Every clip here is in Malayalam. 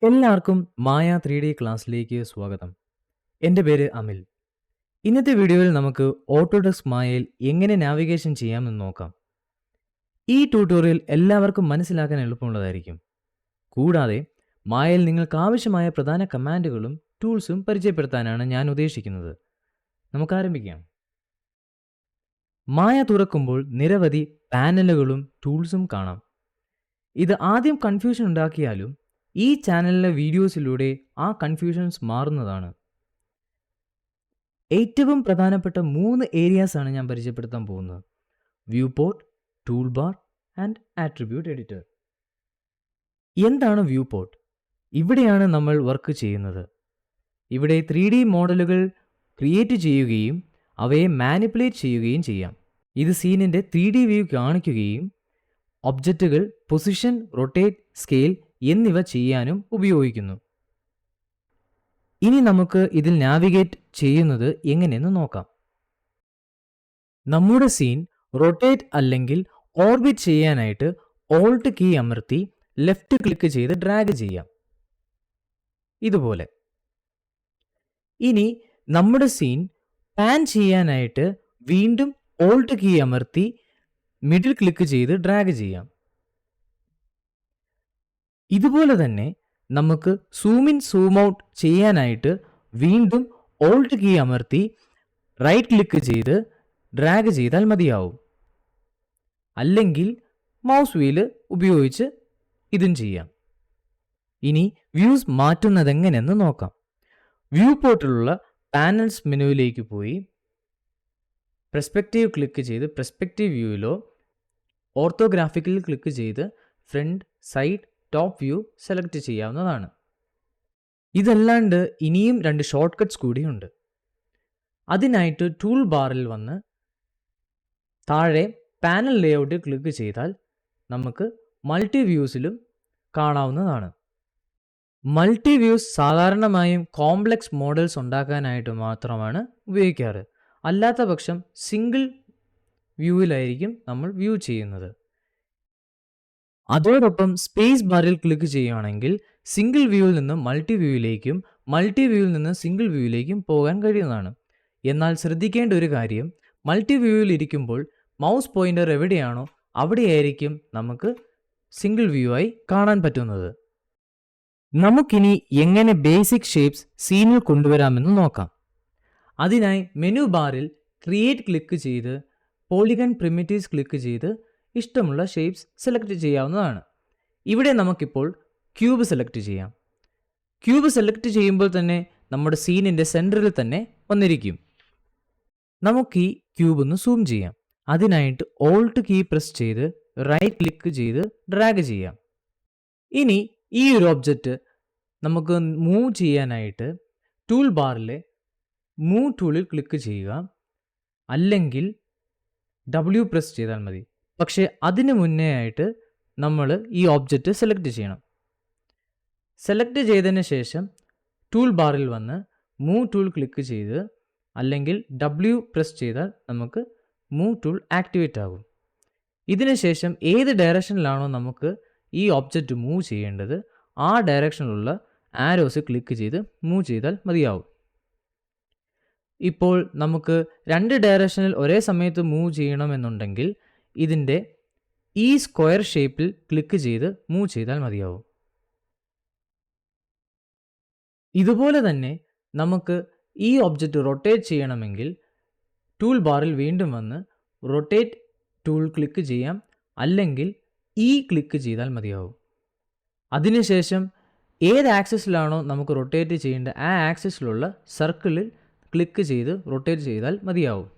എല്ലാവർക്കും മായ 3D ക്ലാസ്സിലേക്ക് സ്വാഗതം. എൻ്റെ പേര് അമിൽ. ഇന്നത്തെ വീഡിയോയിൽ നമുക്ക് ഓട്ടോഡെസ്ക് മായയിൽ എങ്ങനെ നാവിഗേഷൻ ചെയ്യാമെന്ന് നോക്കാം. ഈ ട്യൂട്ടോറിയൽ എല്ലാവർക്കും മനസ്സിലാക്കാൻ എളുപ്പമുള്ളതായിരിക്കും. കൂടാതെ മായയിൽ നിങ്ങൾക്ക് ആവശ്യമായ പ്രധാന കമാൻഡുകളും ടൂൾസും പരിചയപ്പെടുത്താനാണ് ഞാൻ ഉദ്ദേശിക്കുന്നത്. നമുക്ക് ആരംഭിക്കാം. മായ തുറക്കുമ്പോൾ നിരവധി പാനലുകളും ടൂൾസും കാണാം. ഇത് ആദ്യം കൺഫ്യൂഷൻ ഉണ്ടാക്കിയാലും ഈ ചാനലിലെ വീഡിയോസിലൂടെ ആ കൺഫ്യൂഷൻസ് മാറുന്നതാണ്. ഏറ്റവും പ്രധാനപ്പെട്ട 3 ഏരിയാസാണ് ഞാൻ പരിചയപ്പെടുത്താൻ പോകുന്നത്: viewport, tool bar and attribute editor. എന്താണ് വ്യൂപോർട്ട്? ഇവിടെയാണ് നമ്മൾ വർക്ക് ചെയ്യുന്നത്. ഇവിടെ 3D മോഡലുകൾ ക്രിയേറ്റ് ചെയ്യുകയും അവയെ മാനിപ്പുലേറ്റ് ചെയ്യുകയും ചെയ്യാം. ഇത് സീനിൻ്റെ 3D വ്യൂ കാണിക്കുകയും ഒബ്ജക്റ്റുകൾ പൊസിഷൻ, റൊട്ടേറ്റ്, സ്കെയിൽ എന്നിവ ചെയ്യാനും ഉപയോഗിക്കുന്നു. ഇനി നമുക്ക് ഇതിൽ നാവിഗേറ്റ് ചെയ്യുന്നത് എങ്ങനെയെന്ന് നോക്കാം. നമ്മുടെ സീൻ റൊട്ടേറ്റ് അല്ലെങ്കിൽ ഓർബിറ്റ് ചെയ്യാനായിട്ട് ഓൾട്ട് കീ അമർത്തി ലെഫ്റ്റ് ക്ലിക്ക് ചെയ്ത് ഡ്രാഗ് ചെയ്യാം, ഇതുപോലെ. ഇനി നമ്മുടെ സീൻ പാൻ ചെയ്യാനായിട്ട് വീണ്ടും ഓൾട്ട് കീ അമർത്തി മിഡിൽ ക്ലിക്ക് ചെയ്ത് ഡ്രാഗ് ചെയ്യാം. ഇതുപോലെ തന്നെ നമുക്ക് സൂം ഇൻ സൂം ഔട്ട് ചെയ്യാനായിട്ട് വീണ്ടും ഓൾട്ട് കീ അമർത്തി റൈറ്റ് ക്ലിക്ക് ചെയ്ത് ഡ്രാഗ് ചെയ്താൽ മതിയാവും. അല്ലെങ്കിൽ മൗസ് വീല് ഉപയോഗിച്ച് ഇതും ചെയ്യാം. ഇനി വ്യൂസ് മാറ്റുന്നതെങ്ങനെയെന്ന് നോക്കാം. വ്യൂ പോർട്ടിലുള്ള പാനൽസ് മെനുവിലേക്ക് പോയി പെർസ്പെക്റ്റീവ് ക്ലിക്ക് ചെയ്ത് പെർസ്പെക്റ്റീവ് വ്യൂയിലോ ഓർത്തോഗ്രാഫിക്കിൽ ക്ലിക്ക് ചെയ്ത് front, side, top view select ചെയ്യാവുന്നതാണ്. ഇതല്ലാണ്ട് ഇനിയും 2 ഷോർട്ട് കട്ട്സ് കൂടിയുണ്ട്. അതിനായിട്ട് ടൂൾ ബാറിൽ വന്ന് താഴെ പാനൽ ലേഔട്ടിൽ ക്ലിക്ക് ചെയ്താൽ നമുക്ക് മൾട്ടി വ്യൂസിലും കാണാവുന്നതാണ്. മൾട്ടി വ്യൂസ് സാധാരണമായും കോംപ്ലക്സ് മോഡൽസ് ഉണ്ടാക്കാനായിട്ട് മാത്രമാണ് ഉപയോഗിക്കാറ്. അല്ലാത്ത പക്ഷം സിംഗിൾ വ്യൂവിലായിരിക്കും നമ്മൾ വ്യൂ ചെയ്യുന്നത്. അതോടൊപ്പം സ്പേസ് ബാറിൽ ക്ലിക്ക് ചെയ്യുകയാണെങ്കിൽ സിംഗിൾ വ്യൂവിൽ നിന്ന് മൾട്ടി വ്യൂവിലേക്കും മൾട്ടി വ്യൂവിൽ നിന്ന് സിംഗിൾ വ്യൂവിലേക്കും പോകാൻ കഴിയുന്നതാണ്. എന്നാൽ ശ്രദ്ധിക്കേണ്ട ഒരു കാര്യം, മൾട്ടി വ്യൂവിൽ ഇരിക്കുമ്പോൾ മൗസ് പോയിന്റർ എവിടെയാണോ അവിടെയായിരിക്കും നമുക്ക് സിംഗിൾ വ്യൂ ആയി കാണാൻ പറ്റുന്നത്. നമുക്കിനി എങ്ങനെ ബേസിക് ഷേപ്സ് സീനിൽ കൊണ്ടുവരാമെന്ന് നോക്കാം. അതിനായി മെനു ബാറിൽ ക്രിയേറ്റ് ക്ലിക്ക് ചെയ്ത് പോളിഗൺ പ്രിമിറ്റീവ്സ് ക്ലിക്ക് ചെയ്ത് ഇഷ്ടമുള്ള ഷേപ്സ് സെലക്ട് ചെയ്യാവുന്നതാണ്. ഇവിടെ നമുക്കിപ്പോൾ ക്യൂബ് സെലക്ട് ചെയ്യാം. ക്യൂബ് സെലക്ട് ചെയ്യുമ്പോൾ തന്നെ നമ്മുടെ സീനിൻ്റെ സെൻറ്ററിൽ തന്നെ വന്നിരിക്കും. നമുക്ക് ഈ ക്യൂബ് ഒന്ന് സൂം ചെയ്യാം. അതിനായിട്ട് ഓൾട്ട് കീ പ്രസ് ചെയ്ത് റൈറ്റ് ക്ലിക്ക് ചെയ്ത് ഡ്രാഗ് ചെയ്യാം. ഇനി ഈ ഒരു ഒബ്ജക്റ്റ് നമുക്ക് മൂവ് ചെയ്യാനായിട്ട് ടൂൾ ബാറിലെ മൂവ് ടൂളിൽ ക്ലിക്ക് ചെയ്യുക, അല്ലെങ്കിൽ W പ്രസ് ചെയ്താൽ മതി. പക്ഷേ അതിന് മുന്നേ ആയിട്ട് നമ്മൾ ഈ ഒബ്ജക്റ്റ് സെലക്ട് ചെയ്യണം. സെലക്ട് ചെയ്തതിന് ശേഷം ടൂൾ ബാറിൽ വന്ന് മൂവ് ടൂൾ ക്ലിക്ക് ചെയ്ത് അല്ലെങ്കിൽ W പ്രസ് ചെയ്താൽ നമുക്ക് മൂവ് ടൂൾ ആക്ടിവേറ്റ് ആകും. ഇതിന് ശേഷം ഏത് ഡയറക്ഷനിലാണോ നമുക്ക് ഈ ഒബ്ജക്റ്റ് മൂവ് ചെയ്യേണ്ടത് ആ ഡയറക്ഷനിലുള്ള ആരോസ് ക്ലിക്ക് ചെയ്ത് മൂവ് ചെയ്താൽ മതിയാവും. ഇപ്പോൾ നമുക്ക് 2 ഡയറക്ഷനിൽ ഒരേ സമയത്ത് മൂവ് ചെയ്യണമെന്നുണ്ടെങ്കിൽ ഇതിൻ്റെ ഈ സ്ക്വയർ ഷേപ്പിൽ ക്ലിക്ക് ചെയ്ത് മൂവ് ചെയ്താൽ മതിയാവും. ഇതുപോലെ തന്നെ നമുക്ക് ഈ ഒബ്ജക്റ്റ് റൊട്ടേറ്റ് ചെയ്യണമെങ്കിൽ ടൂൾ ബാറിൽ വീണ്ടും വന്ന് റൊട്ടേറ്റ് ടൂൾ ക്ലിക്ക് ചെയ്യാം, അല്ലെങ്കിൽ ക്ലിക്ക് ചെയ്താൽ മതിയാവും. അതിനുശേഷം ഏത് ആക്സിസിലാണോ നമുക്ക് റൊട്ടേറ്റ് ചെയ്യേണ്ട ആ ആക്സിസിലുള്ള സർക്കിളിൽ ക്ലിക്ക് ചെയ്ത് റൊട്ടേറ്റ് ചെയ്താൽ മതിയാവും.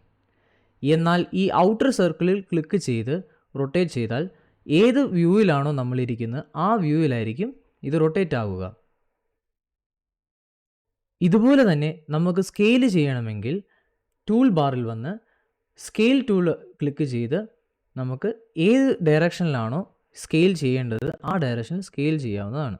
എന്നാൽ ഈ ഔട്ടർ സർക്കിളിൽ ക്ലിക്ക് ചെയ്ത് റൊട്ടേറ്റ് ചെയ്താൽ ഏത് വ്യൂവിലാണോ നമ്മളിരിക്കുന്നത് ആ വ്യൂവിലായിരിക്കും ഇത് റൊട്ടേറ്റ് ആവുക. ഇതുപോലെ തന്നെ നമുക്ക് സ്കെയിൽ ചെയ്യണമെങ്കിൽ ടൂൾ ബാറിൽ വന്ന് സ്കെയിൽ ടൂൾ ക്ലിക്ക് ചെയ്ത് നമുക്ക് ഏത് ഡയറക്ഷനിലാണോ സ്കെയിൽ ചെയ്യേണ്ടത് ആ ഡയറക്ഷനിൽ സ്കെയിൽ ചെയ്യാവുന്നതാണ്.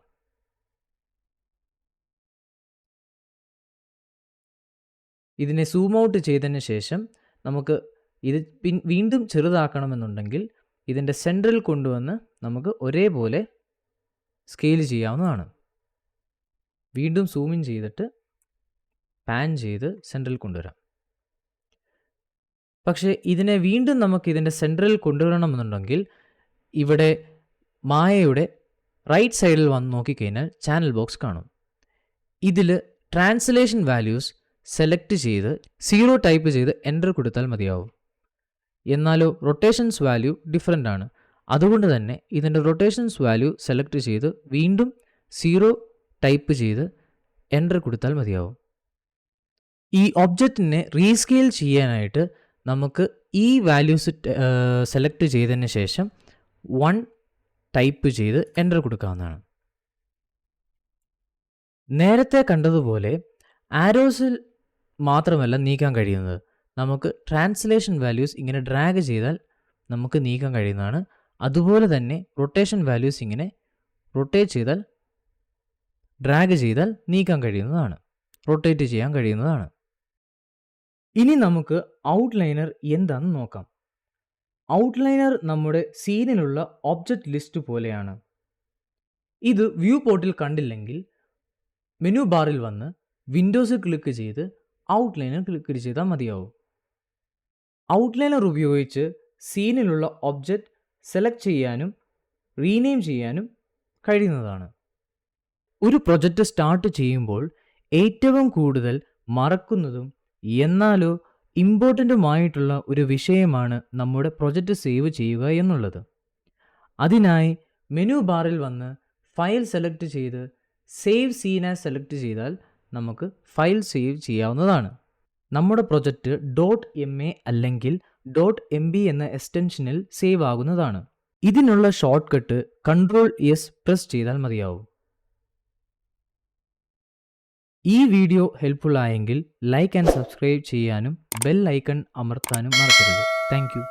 ഇതിനെ സൂം ഔട്ട് ചെയ്തതിന് ശേഷം നമുക്ക് ഇത് വീണ്ടും ചെറുതാക്കണമെന്നുണ്ടെങ്കിൽ ഇതിൻ്റെ സെൻറ്ററിൽ കൊണ്ടുവന്ന് നമുക്ക് ഒരേപോലെ സ്കെയിൽ ചെയ്യാവുന്നതാണ്. വീണ്ടും സൂം ഇൻ ചെയ്തിട്ട് പാൻ ചെയ്ത് സെൻട്രൽ കൊണ്ടുവരാം. പക്ഷേ ഇതിനെ വീണ്ടും നമുക്ക് ഇതിൻ്റെ സെൻട്രൽ കൊണ്ടുവരണമെന്നുണ്ടെങ്കിൽ ഇവിടെ മായയുടെ റൈറ്റ് സൈഡിൽ വന്ന് നോക്കിക്കഴിഞ്ഞാൽ ചാനൽ ബോക്സ് കാണും. ഇതിൽ ട്രാൻസ്ലേഷൻ വാല്യൂസ് സെലക്ട് ചെയ്ത് 0 ടൈപ്പ് ചെയ്ത് എൻ്റർ കൊടുത്താൽ മതിയാവും. എന്നാലോ റൊട്ടേഷൻസ് വാല്യൂ ഡിഫറൻ്റ് ആണ്. അതുകൊണ്ട് തന്നെ ഇതിൻ്റെ റൊട്ടേഷൻസ് വാല്യൂ സെലക്ട് ചെയ്ത് വീണ്ടും 0 ടൈപ്പ് ചെയ്ത് എൻ്റർ കൊടുത്താൽ മതിയാവും. ഈ ഒബ്ജക്റ്റിനെ റീസ്കെയിൽ ചെയ്യാനായിട്ട് നമുക്ക് ഈ വാല്യൂസ് സെലക്ട് ചെയ്തതിന് ശേഷം 1 ടൈപ്പ് ചെയ്ത് എൻ്റർ കൊടുക്കാവുന്നതാണ്. നേരത്തെ കണ്ടതുപോലെ ആരോസിൽ മാത്രമല്ല നീക്കാൻ കഴിയുന്നത്. നമുക്ക് ട്രാൻസ്ലേഷൻ വാല്യൂസ് ഇങ്ങനെ ഡ്രാഗ് ചെയ്താൽ നമുക്ക് നീക്കാൻ കഴിയുന്നതാണ്. അതുപോലെ തന്നെ റൊട്ടേഷൻ വാല്യൂസ് ഇങ്ങനെ റൊട്ടേറ്റ് ചെയ്താൽ ഡ്രാഗ് ചെയ്താൽ നീക്കാൻ കഴിയുന്നതാണ്, റൊട്ടേറ്റ് ചെയ്യാൻ കഴിയുന്നതാണ്. ഇനി നമുക്ക് ഔട്ട്ലൈനർ എന്താണെന്ന് നോക്കാം. ഔട്ട്ലൈനർ നമ്മുടെ സീനിലുള്ള ഒബ്ജക്റ്റ് ലിസ്റ്റ് പോലെയാണ്. ഇത് വ്യൂ പോർട്ടിൽ കണ്ടില്ലെങ്കിൽ മെനു ബാറിൽ വന്ന് വിൻഡോസ് ക്ലിക്ക് ചെയ്ത് ഔട്ട്ലൈനർ ക്ലിക്ക് ചെയ്താൽ മതിയാവും. ഔട്ട്ലൈനർ ഉപയോഗിച്ച് സീനിലുള്ള ഒബ്ജക്റ്റ് സെലക്ട് ചെയ്യാനും റീനെയിം ചെയ്യാനും കഴിയുന്നതാണ്. ഒരു പ്രൊജക്റ്റ് സ്റ്റാർട്ട് ചെയ്യുമ്പോൾ ഏറ്റവും കൂടുതൽ മറക്കുന്നതും എന്നാലോ ഇമ്പോർട്ടൻറ്റുമായിട്ടുള്ള ഒരു വിഷയമാണ് നമ്മുടെ പ്രൊജക്റ്റ് സേവ് ചെയ്യുക എന്നുള്ളത്. അതിനായി മെനു ബാറിൽ വന്ന് ഫയൽ സെലക്ട് ചെയ്ത് സേവ് സീൻ ആസ് സെലക്ട് ചെയ്താൽ നമുക്ക് ഫയൽ സേവ് ചെയ്യാവുന്നതാണ്. നമ്മുടെ പ്രൊജക്റ്റ് .ma അല്ലെങ്കിൽ .mb എന്ന എക്സ്റ്റൻഷനിൽ സേവ് ആകുന്നതാണ്. ഇതിനുള്ള ഷോർട്ട് കട്ട് Ctrl+S പ്രസ് ചെയ്താൽ മതിയാവും. ഈ വീഡിയോ ഹെൽപ്ഫുൾ ആയെങ്കിൽ ലൈക്ക് ആൻഡ് സബ്സ്ക്രൈബ് ചെയ്യാനും ബെൽ ഐക്കൺ അമർത്താനും മറക്കരുത്. Thank you.